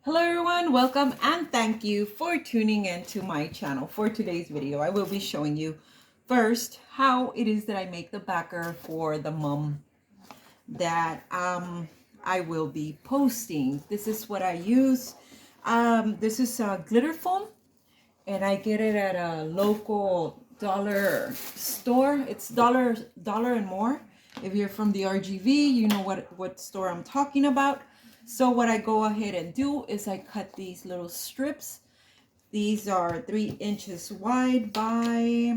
Hello everyone, welcome and thank you for tuning in to my channel. For today's video, I will be showing you first how it is that I make the backer for the mum that I will be posting. This is what I use. This is glitter foam and I get it at a local dollar store. It's dollar and more. If you're from the RGV, you know what store I'm talking about. So what I go ahead and do is I cut these little strips. These are 3 inches wide by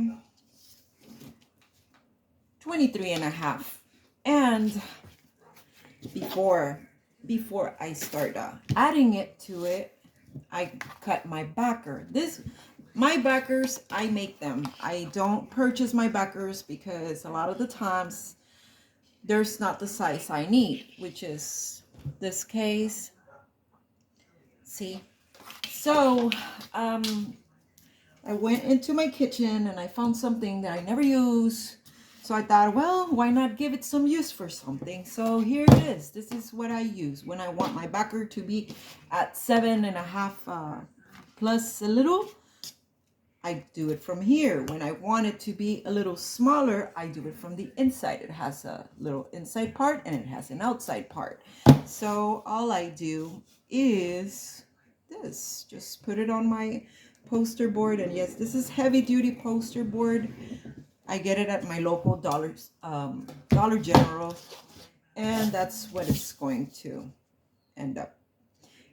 23.5. And before I start adding it to it, I cut my backer. My backers, I make them. I don't purchase my backers because a lot of the times there's not the size I need, which is this case. See? So, I went into my kitchen and I found something that I never use. So I thought, well, why not give it some use for something? So here it is. This is what I use when I want my backer to be at 7.5 plus a little. I do it from here. When I want it to be a little smaller, I do it from the inside. It has a little inside part and it has an outside part. So all I do is this. Just put it on my poster board. And yes, this is heavy duty poster board. I get it at my local Dollar General. And that's what it's going to end up.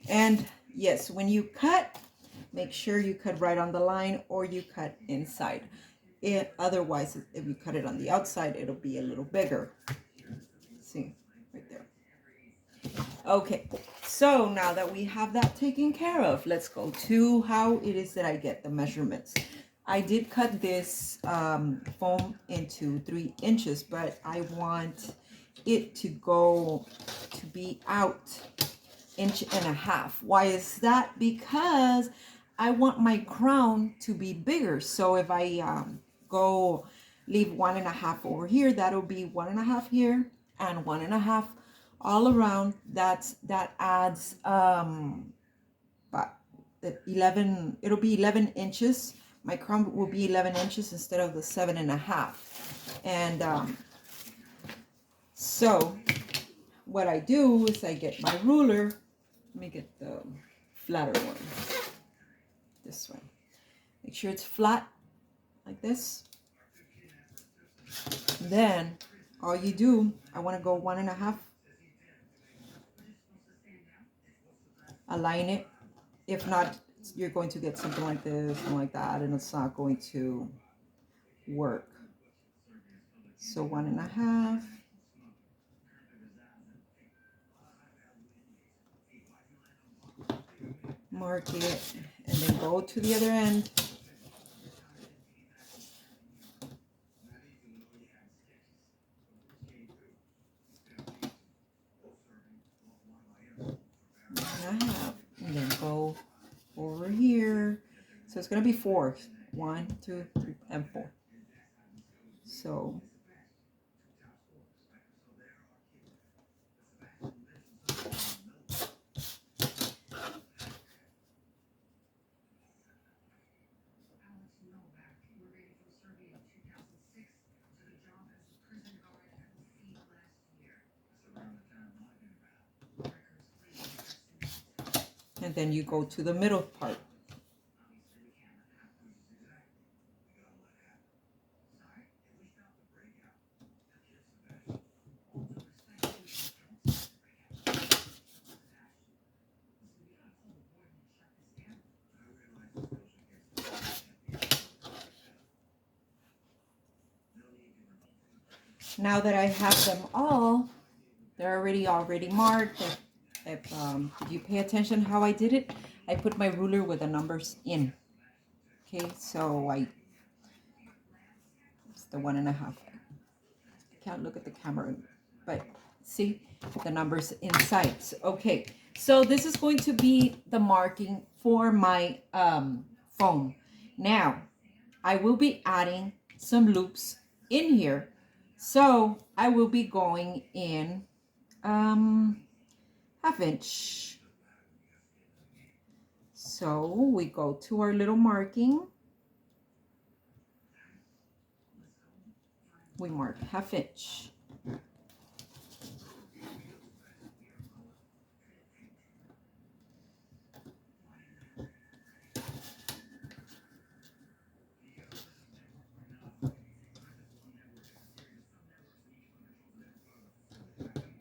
And yes, when you cut, make sure you cut right on the line or you cut inside. Otherwise, if you cut it on the outside, it'll be a little bigger. See, right there. Okay, so now that we have that taken care of, let's go to how it is that I get the measurements. I did cut this foam into 3 inches, but I want it to be out 1.5 inches. Why is that? Because I want my crown to be bigger. So if I go leave 1.5 over here, that'll be 1.5 here and 1.5 all around. That adds about 11. It'll be 11 inches. My crown will be 11 inches instead of the 7.5. And so what I do is I get my ruler. Let me get the flatter one. This one. Make sure it's flat like this. Then all you do, I want to go 1.5. Align it. If not, you're going to get something like this, something like that, and it's not going to work. So 1.5. Mark it, and then go to the other end. And then go over here. So it's going to be 4. 1, 2, 3, and 4. So and then you go to the middle part. Now that I have them all, they're already marked. If you pay attention how I did it, I put my ruler with the numbers in. Okay, so it's the 1.5. I can't look at the camera, but see the numbers inside. So, okay, so this is going to be the marking for my foam. Now, I will be adding some loops in here. So I will be going in 1/2 inch. So we go to our little marking. We mark 1/2 inch.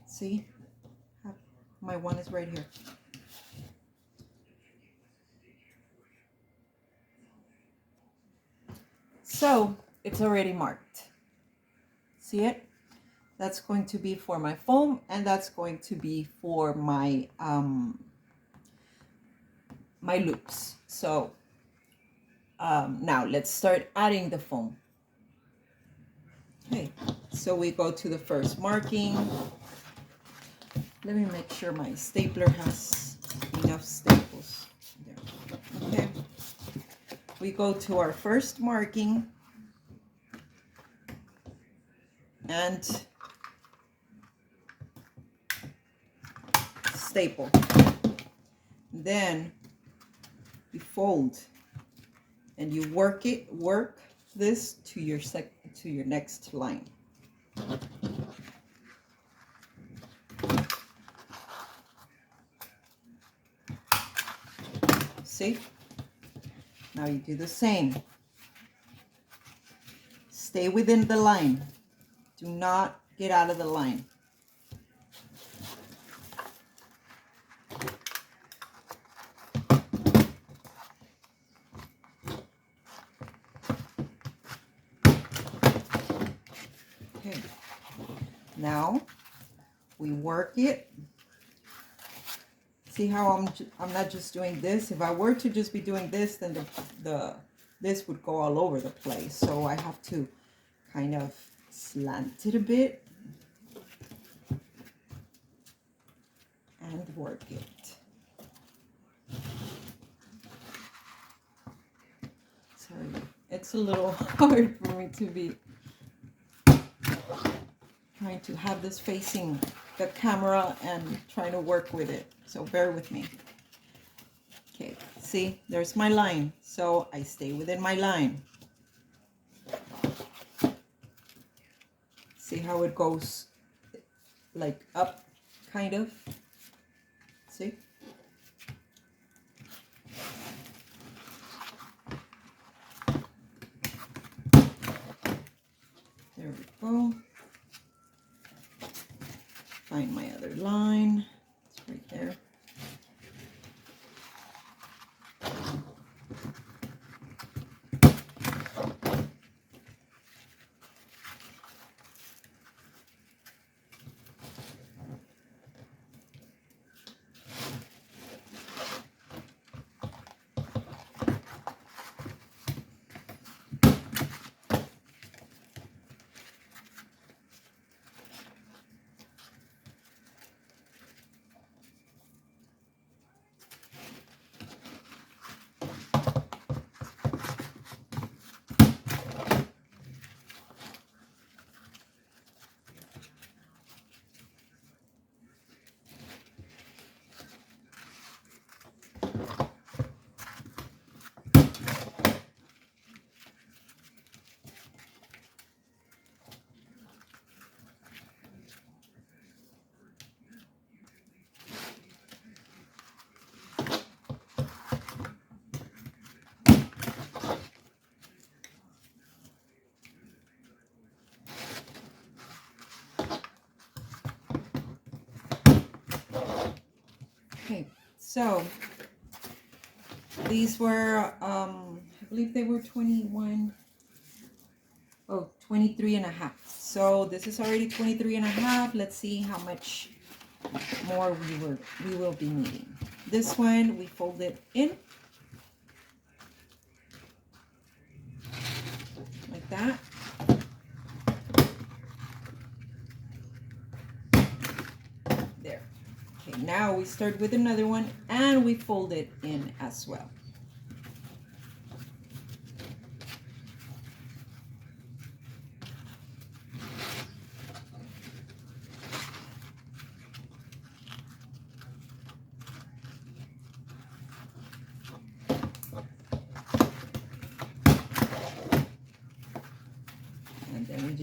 See, my one is right here. So it's already marked. See it? That's going to be for my foam, and that's going to be for my my loops. So now let's start adding the foam. Okay, so we go to the first marking. Let me make sure my stapler has enough staples. There. Okay, we go to our first marking and staple. Then you fold and you work this to your next line. See? Now you do the same. Stay within the line. Do not get out of the line. Okay. Now we work it. See how I'm not just doing this. If I were to just be doing this, then this would go all over the place. So I have to kind of slant it a bit and work it. Sorry, it's a little hard for me to be trying to have this facing the camera and trying to work with it. So bear with me. Okay, see, there's my line. So I stay within my line. See how it goes like up, kind of? See? There we go. Find my other line. It's right there. Okay, so these were, I believe they were 23.5. So this is already 23.5. Let's see how much more we will be needing. This one, we fold it in like that. There. Okay, now we start with another one and we fold it in as well.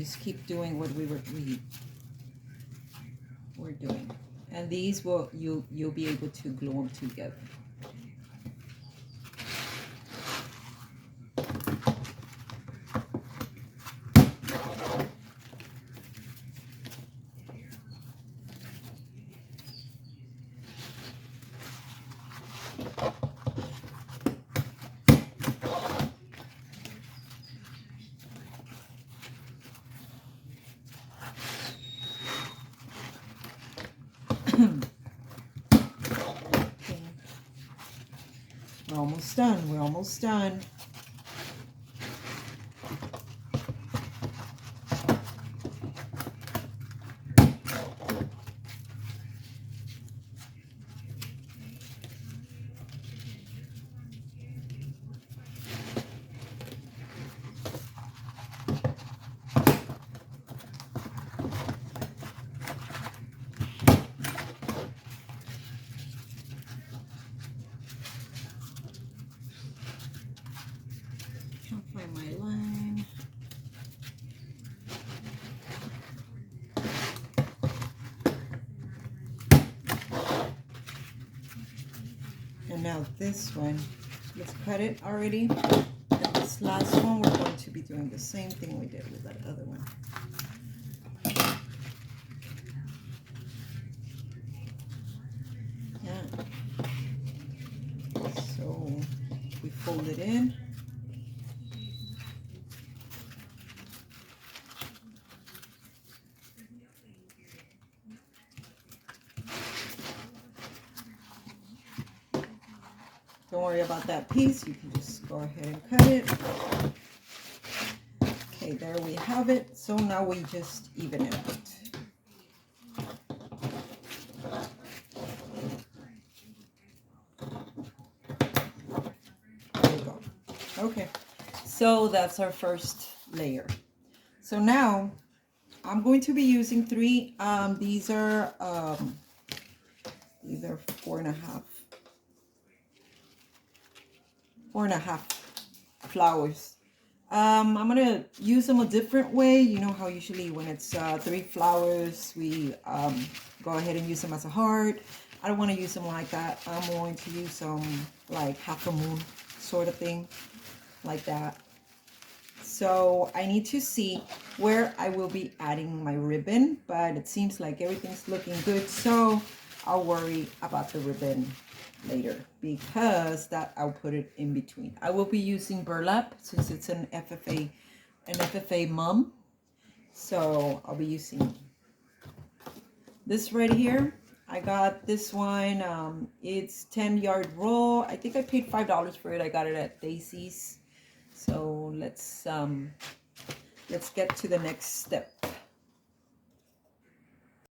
just keep doing what we were doing. And these will you'll be able to glue them together. We're almost done. We're almost done. Can't find my line. And now this one, let's cut it already. And this last one, we're going to be doing the same thing we did with that other one. Yeah. So we fold it in. Don't worry about that piece. You can just go ahead and cut it. Okay, there we have it. So now we just even it out. There we go. Okay, so that's our first layer. So now I'm going to be using three. These are 4.5 flowers. I'm gonna use them a different way. You know how usually when it's 3 flowers, we go ahead and use them as a heart. I don't want to use them like that. I'm going to use them like half a moon sort of thing, like that. So I need to see where I will be adding my ribbon, but it seems like everything's looking good, so I'll worry about the ribbon later, because that I'll put it in between. I will be using burlap since it's an FFA mum, so I'll be using this right here. I got this one. It's 10-yard roll. I think I paid $5 for it. I got it at Daisy's. So let's get to the next step.